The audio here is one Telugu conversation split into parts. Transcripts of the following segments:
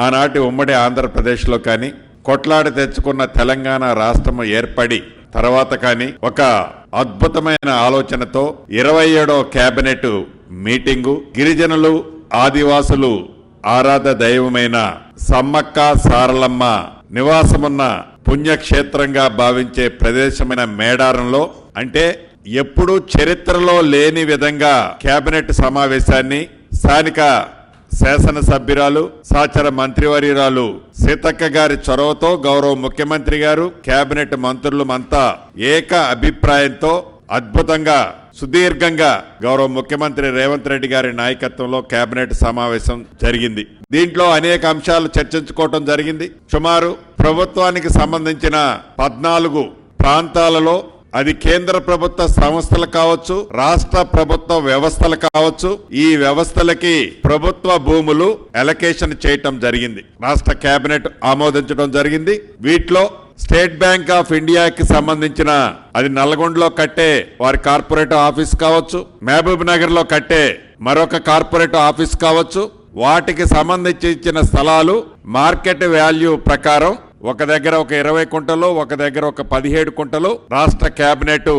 ఆనాటి ఉమ్మడి ఆంధ్రప్రదేశ్లో కానీ కొట్లాడి తెచ్చుకున్న తెలంగాణ రాష్ట్రం ఏర్పడి తర్వాత కానీ ఒక అద్భుతమైన ఆలోచనతో 27వ కేబినెట్ మీటింగు గిరిజనులు ఆదివాసులు ఆరాధ దైవమైన సమ్మక్క సారలమ్మ నివాసమున్న పుణ్యక్షేత్రంగా భావించే ప్రదేశమైన మేడారంలో అంటే ఎప్పుడూ చరిత్రలో లేని విధంగా కేబినెట్ సమావేశాన్ని స్థానిక శాసనసభ్యురాలు సహచర మంత్రివర్యురాలు సీతక్క గారి చొరవతో గౌరవ ముఖ్యమంత్రి గారు కేబినెట్ మంత్రులమంతా ఏక అభిప్రాయంతో అద్భుతంగా సుదీర్ఘంగా గౌరవ ముఖ్యమంత్రి రేవంత్ రెడ్డి గారి నాయకత్వంలో కేబినెట్ సమావేశం జరిగింది. దీంట్లో అనేక అంశాలు చర్చించుకోవటం జరిగింది. సుమారు ప్రభుత్వానికి సంబంధించిన 14 ప్రాంతాలలో అది కేంద్ర ప్రభుత్వ సంస్థలు కావచ్చు, రాష్ట్ర ప్రభుత్వ వ్యవస్థలు కావచ్చు, ఈ వ్యవస్థలకి ప్రభుత్వ భూములు అలొకేషన్ చేయటం జరిగింది. రాష్ట్ర కేబినెట్ ఆమోదించడం జరిగింది. వీటిలో స్టేట్ బ్యాంక్ ఆఫ్ ఇండియాకి సంబంధించిన అది నల్గొండలో కట్టే వారి కార్పొరేటివ్ ఆఫీస్ కావచ్చు, మహబూబ్ నగర్ లో కట్టే మరొక కార్పొరేటివ్ ఆఫీస్ కావచ్చు, వాటికి సంబంధించి ఇచ్చిన స్థలాలు మార్కెట్ వాల్యూ ప్రకారం ఒక దగ్గర ఒక 20 కుంటలు, ఒక దగ్గర ఒక 17 కుంటలు రాష్ట్ర కేబినెట్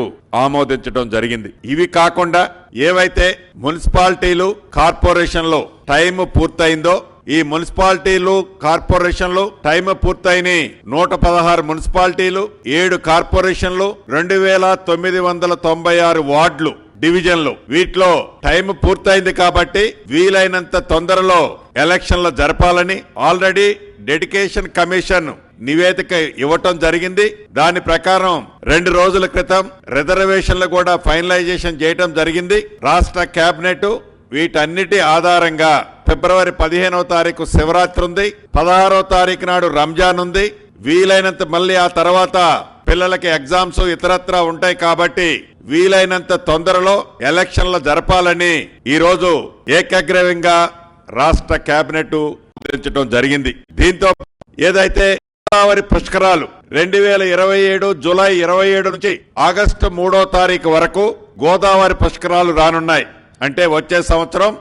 ఆమోదించడం జరిగింది. ఇవి కాకుండా ఏవైతే మున్సిపాలిటీలు కార్పొరేషన్లు టైం పూర్తయిందో ఈ మున్సిపాలిటీలు కార్పొరేషన్లు టైం పూర్తయిన 116 మున్సిపాలిటీలు 7 కార్పొరేషన్లు 2996 వార్డులు డివిజన్లు వీటిలో టైం పూర్తయింది కాబట్టి వీలైనంత తొందరలో ఎలక్షన్లు జరపాలని ఆల్రెడీ డెడికేషన్ కమిషన్ నివేదిక ఇవ్వటం జరిగింది. దాని ప్రకారం 2 రోజుల క్రితం రిజర్వేషన్లు కూడా ఫైనలైజేషన్ చేయటం జరిగింది. రాష్ట్ర కేబినెట్ వీటన్నిటి ఆధారంగా ఫిబ్రవరి 15వ తారీఖు శివరాత్రి ఉంది, 16వ తారీఖు నాడు రంజాన్ ఉంది. వీలైనంత మళ్ళీ ఆ తర్వాత పిల్లలకి ఎగ్జామ్స్ ఇతరత్రా ఉంటాయి కాబట్టి వీలైనంత తొందరలో ఎలక్షన్లు జరపాలని ఈ రోజు ఏకగ్రీవంగా రాష్ట్ర కేబినెట్ ఆమోదించడం జరిగింది. దీంతో ఏదైతే గోదావరి పుష్కరాలు 2027 జూలై 27 నుంచి ఆగస్టు 3వ తారీఖు వరకు గోదావరి పుష్కరాలు రానున్నాయి. అంటే వచ్చే సంవత్సరం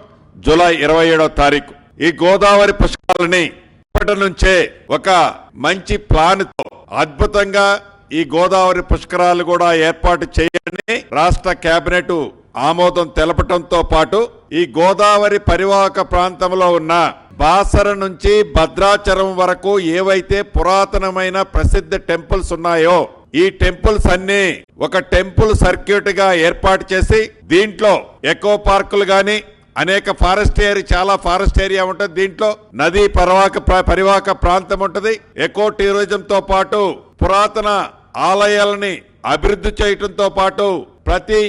జూలై 27వ తారీఖు ఈ గోదావరి పుష్కరాలని ఇప్పటి నుంచే ఒక మంచి ప్లాన్ తో అద్భుతంగా ఈ గోదావరి పుష్కరాలు కూడా ఏర్పాటు చేయాలని రాష్ట్ర కేబినెట్ ఆమోదం తెలపటంతో పాటు ఈ గోదావరి పరివాహక ప్రాంతంలో ఉన్న బాసర నుంచి భద్రాచలం వరకు ఏవైతే పురాతనమైన ప్రసిద్ధ టెంపుల్స్ ఉన్నాయో ఈ టెంపుల్స్ అన్ని ఒక టెంపుల్ సర్క్యూట్ గా ఏర్పాటు చేసి దీంట్లో ఎకో పార్కులు గాని అనేక చాలా ఫారెస్ట్ ఏరియా ఉంటుంది. దీంట్లో నదీ పరివాహక ప్రాంతం ఉంటుంది. ఎకో టూరిజం తో పాటు పురాతన ఆలయాలని అభివృద్ధి చేయటంతో పాటు ప్రతి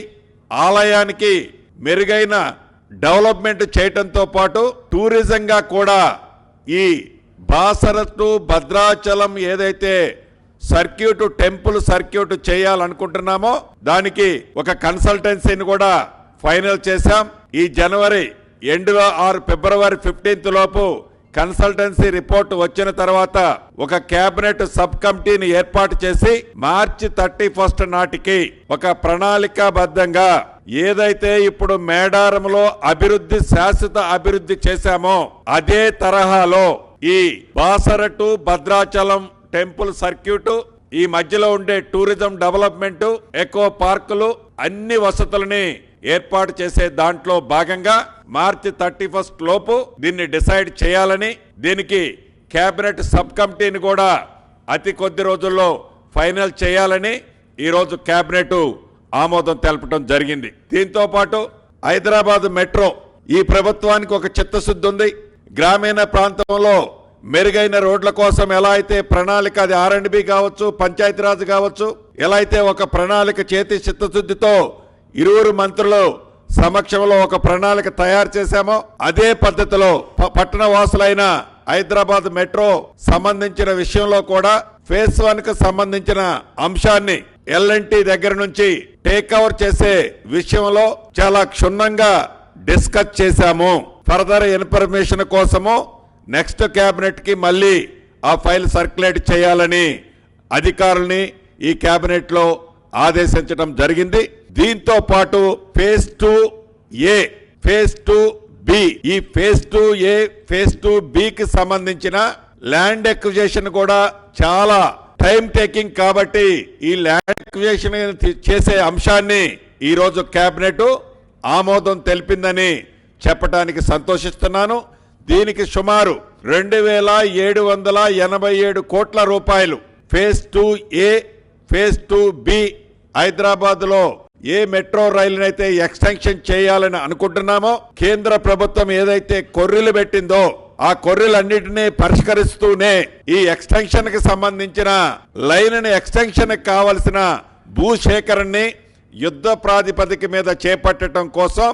ఆలయానికి మెరుగైన డెవలప్మెంట్ చేయటంతో పాటు టూరిజంగా కూడా ఈ బాసర టు భద్రాచలం ఏదైతే టెంపుల్ సర్క్యూట్ చేయాలనుకుంటున్నామో దానికి ఒక కన్సల్టెన్సీని కూడా ఫైనల్ చేశాం. ఈ జనవరి ఎండ్లో ఫిబ్రవరి 15th లోపు కన్సల్టెన్సీ రిపోర్ట్ వచ్చిన తర్వాత ఒక కేబినెట్ సబ్ కమిటీని ఏర్పాటు చేసి మార్చి 31 నాటికి ఒక ప్రణాళికాబద్ధంగా ఏదైతే ఇప్పుడు మేడారంలో శాశ్వత అభివృద్ధి చేశామో అదే తరహాలో ఈ Basara to Bhadrachalam temple circuit ఈ మధ్యలో ఉండే టూరిజం డెవలప్మెంట్ ఎకో పార్కులు అన్ని వసతులని ఏర్పాటు చేసే దాంట్లో భాగంగా మార్చి 31 లోపు దీన్ని డిసైడ్ చేయాలని దీనికి కేబినెట్ సబ్ కమిటీని కూడా అతి కొద్ది రోజుల్లో ఫైనల్ చేయాలని ఈరోజు కేబినెట్ ఆమోదం తెలపడం జరిగింది. దీంతో పాటు హైదరాబాద్ మెట్రో ఈ ప్రభుత్వానికి ఒక చిత్తశుద్ధి ఉంది. గ్రామీణ ప్రాంతంలో మెరుగైన రోడ్ల కోసం ఎలా అయితే ప్రణాళిక అది R&B కావచ్చు, పంచాయతీరాజ్ కావచ్చు, ఎలా అయితే ఒక ప్రణాళిక చేతి చిత్తశుద్ధితో 20 మంత్రులు సమక్షంలో ఒక ప్రణాళిక తయారు చేశామో అదే పద్ధతిలో పట్టణ వాసులైన హైదరాబాద్ మెట్రో సంబంధించిన విషయంలో కూడా ఫేజ్ 1 కు సంబంధించిన అంశాన్ని L&T దగ్గర నుంచి టేక్ ఓవర్ చేసే విషయంలో చాలా క్షుణ్ణంగా డిస్కస్ చేశాము. ఫర్దర్ ఇన్ఫర్మేషన్ కోసము నెక్స్ట్ కేబినెట్ కి మళ్ళీ ఆ ఫైల్ సర్క్యులేట్ చేయాలని అధికారుల్ని ఈ కేబినెట్ లో ఆదేశించడం జరిగింది. దీంతో పాటు ఫేజ్ 2A, ఫేజ్ 2 బి, ఈ ఫేజ్ 2A ఫేజ్ 2Bకి సంబంధించిన ల్యాండ్ ఎక్విజిషన్ కూడా చాలా టైం టేకింగ్ కాబట్టి ఈ ల్యాండ్ ఎక్విజిషన్ చేసే అంశాన్ని ఈ రోజు కేబినెట్ ఆమోదం తెలిపిందని చెప్పడానికి సంతోషిస్తున్నాను. దీనికి సుమారు 2,787 కోట్ల రూపాయలు phase 2A phase 2B Hyderabad లో ఏ మెట్రో రైలునైతే ఎక్స్టెన్షన్ చేయాలని అనుకుంటున్నామో కేంద్ర ప్రభుత్వం ఏదైతే కొర్రీలు పెట్టిందో ఆ కొర్రీలన్నిటినీ పరిష్కరిస్తూనే ఈ ఎక్స్టెన్షన్ కి సంబంధించిన లైన్ ఎక్స్టెన్షన్ కావలసిన భూసేకరణని యుద్ధ ప్రాతిపదిక మీద చేపట్టడం కోసం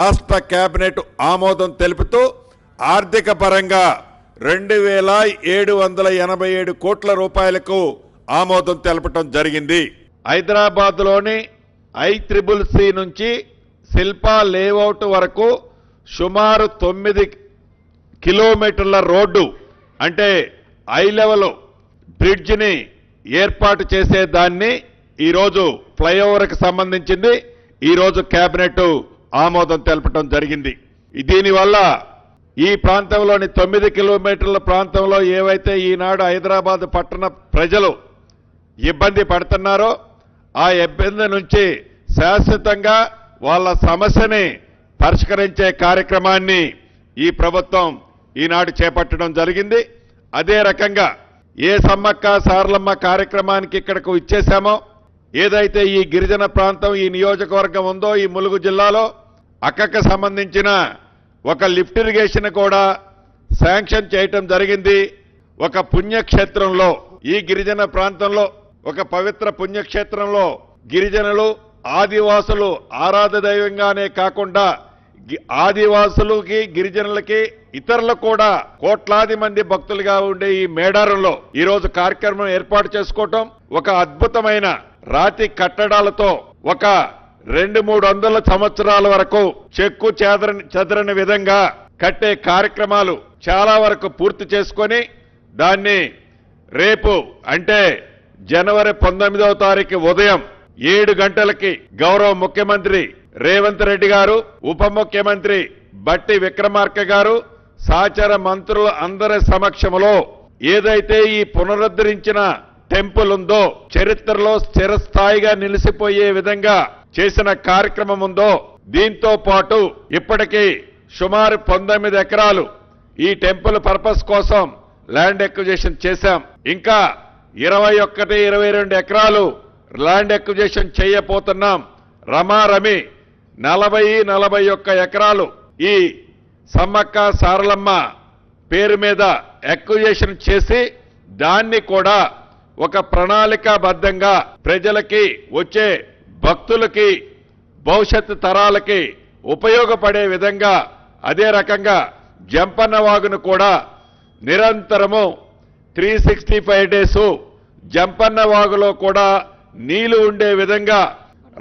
రాష్ట్ర కేబినెట్ ఆమోదం తెలుపుతూ ఆర్థిక పరంగా 2,787 కోట్ల రూపాయలకు ఆమోదం తెలపడం జరిగింది. హైదరాబాద్ లోని ICCC నుంచి శిల్పా లేఅవుట్ వరకు సుమారు 9 కిలోమీటర్ల రోడ్డు అంటే హై లెవెల్ బ్రిడ్జిని ఏర్పాటు చేసే దాన్ని ఈరోజు ఫ్లైఓవర్కి సంబంధించింది ఈరోజు కేబినెట్ ఆమోదం తెలపడం జరిగింది. దీనివల్ల ఈ ప్రాంతంలోని 9 కిలోమీటర్ల ప్రాంతంలో ఏవైతే ఈనాడు హైదరాబాద్ పట్టణ ప్రజలు ఇబ్బంది పడుతున్నారో ఆ ఇబ్బంది నుంచి శాశ్వతంగా వాళ్ళ సమస్యని పరిష్కరించే కార్యక్రమాన్ని ఈ ప్రభుత్వం ఈనాడు చేపట్టడం జరిగింది. అదే రకంగా ఏ సమ్మక్క సారలమ్మ కార్యక్రమానికి ఇక్కడకు ఇచ్చేశామో ఏదైతే ఈ గిరిజన ప్రాంతం ఈ నియోజకవర్గం ఉందో ఈ ములుగు జిల్లాలో అక్కకు సంబంధించిన ఒక లిఫ్ట్ ఇరిగేషన్ కూడా శాంక్షన్ చేయటం జరిగింది. ఒక పుణ్యక్షేత్రంలో ఈ గిరిజన ప్రాంతంలో ఒక పవిత్ర పుణ్యక్షేత్రంలో గిరిజనులు ఆదివాసులు ఆరాధ దైవంగానే కాకుండా ఆదివాసులకి గిరిజనులకి ఇతరులకు కూడా కోట్లాది మంది భక్తులుగా ఉండే ఈ మేడారంలో ఈ రోజు కార్యక్రమం ఏర్పాటు చేసుకోవటం ఒక అద్భుతమైన రాతి కట్టడాలతో ఒక 200-300 సంవత్సరాల వరకు చెక్కు చెదరని విధంగా కట్టే కార్యక్రమాలు చాలా వరకు పూర్తి చేసుకొని దాన్ని రేపు అంటే జనవరి 19వ తారీఖు ఉదయం 7 గంటలకి గౌరవ ముఖ్యమంత్రి రేవంత్ రెడ్డి గారు, ఉప ముఖ్యమంత్రి బట్టి విక్రమార్క గారు, సహచర మంత్రుల అందరి సమక్షంలో ఏదైతే ఈ పునరుద్ధరించిన టెంపుల్ ఉందో చరిత్రలో స్థిరస్థాయిగా నిలిచిపోయే విధంగా చేసిన కార్యక్రమం ఉందో దీంతో పాటు ఇప్పటికీ సుమారు 19 ఎకరాలు ఈ టెంపుల్ పర్పస్ కోసం ల్యాండ్ ఎక్విజిషన్ చేశాం. ఇంకా 21-22 ఎకరాలు ల్యాండ్ ఎక్విజిషన్ చేయబోతున్నాం. రమారమి 40-41 ఎకరాలు ఈ సమ్మక్క సారలమ్మ పేరు మీద ఎక్విజిషన్ చేసి దాన్ని కూడా ఒక ప్రణాళికాబద్ధంగా ప్రజలకి వచ్చే భక్తులకి భవిష్యత్తు తరాలకి ఉపయోగపడే విధంగా అదే రకంగా జంపన్న వాగును కూడా నిరంతరము 365 డేస్ జంపన్న వాగులో కూడా నీళ్లు ఉండే విధంగా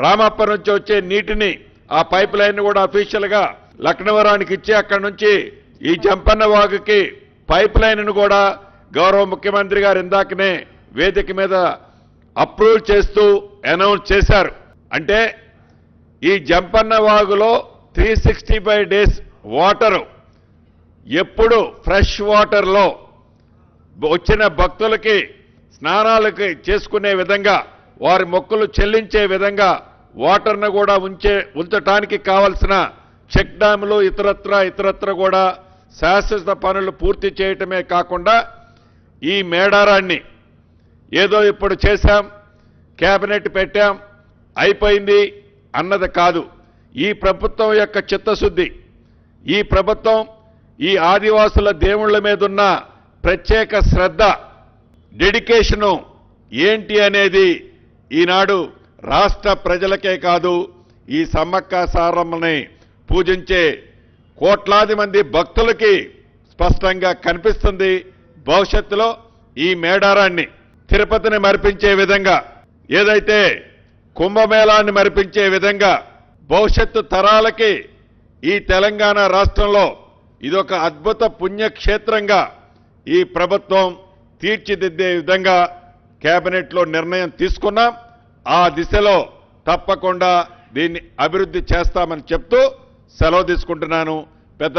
రామప్ప నుంచి వచ్చే నీటిని ఆ పైప్ లైన్ కూడా అఫీషియల్ గా లక్నవరానికి ఇచ్చి అక్కడి నుంచి ఈ జంపన్న వాగుకి పైప్ లైన్ ను కూడా గౌరవ ముఖ్యమంత్రి గారు ఇందాకనే వేదిక మీద అప్రూవ్ చేస్తూ అనౌన్స్ చేశారు. అంటే ఈ జంపన్న వాగులో 365 డేస్ వాటరు ఎప్పుడు ఫ్రెష్ వాటర్లో వచ్చిన భక్తులకి స్నానాలకి చేసుకునే విధంగా వారి మొక్కులు చెల్లించే విధంగా వాటర్ను కూడా ఉంచటానికి కావలసిన చెక్ డ్యాములు ఇతరత్ర కూడా శాశ్వత పనులు పూర్తి చేయటమే కాకుండా ఈ మేడారాన్ని ఏదో ఇప్పుడు చేశాం కేబినెట్ పెట్టాం అయిపోయింది అన్నది కాదు. ఈ ప్రభుత్వం యొక్క చిత్తశుద్ధి, ఈ ప్రభుత్వం ఈ ఆదివాసుల దేవుళ్ళ మీద ఉన్న ప్రత్యేక శ్రద్ధ, డెడికేషను ఏంటి అనేది ఈనాడు రాష్ట్ర ప్రజలకే కాదు ఈ సమ్మక్క సారమ్మని పూజించే కోట్లాది మంది భక్తులకి స్పష్టంగా కనిపిస్తుంది. భవిష్యత్తులో ఈ మేడారాన్ని తిరుపతిని మరిపించే విధంగా ఏదైతే కుంభమేళాన్ని మరిపించే విధంగా భవిష్యత్తు తరాలకి ఈ తెలంగాణ రాష్ట్రంలో ఇదొక అద్భుత పుణ్యక్షేత్రంగా ఈ ప్రభుత్వం తీర్చిదిద్దే విధంగా కేబినెట్లో నిర్ణయం తీసుకున్నాం. ఆ దిశలో తప్పకుండా దీన్ని అభివృద్ధి చేస్తామని చెప్తూ సెలవు తీసుకుంటున్నాను.